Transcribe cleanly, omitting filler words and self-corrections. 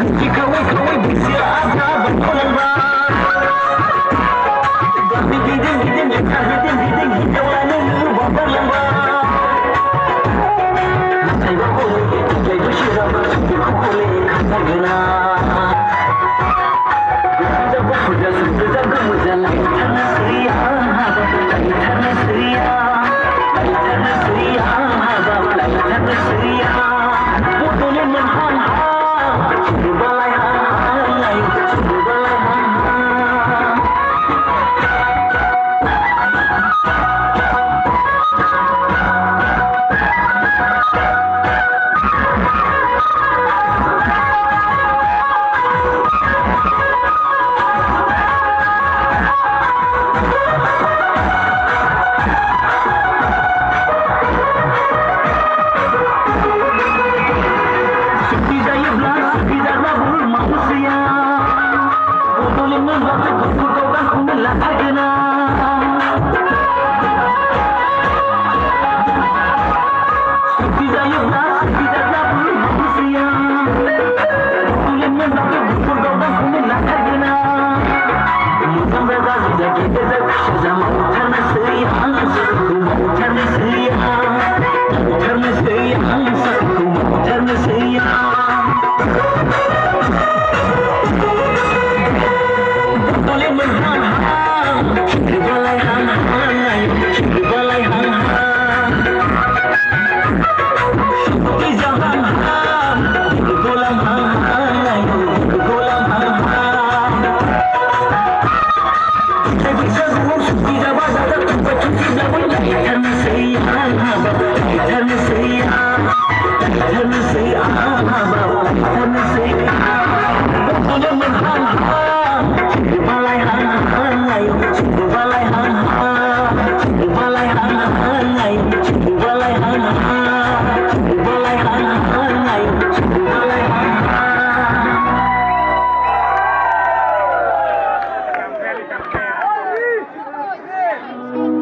Jika kawai bersila ada bertolong bar Hiding hidau lalu babar lembar Masai bahu Jai bersirap Suku boleh kata gena Sudah berkuda Sudah kemudian Lain tanah seria Lain tanah seria Lain tanah seria Lain tanah seria Boleh menhanha Sungguh balai hangai Sungguh balai hangai Balai hang hang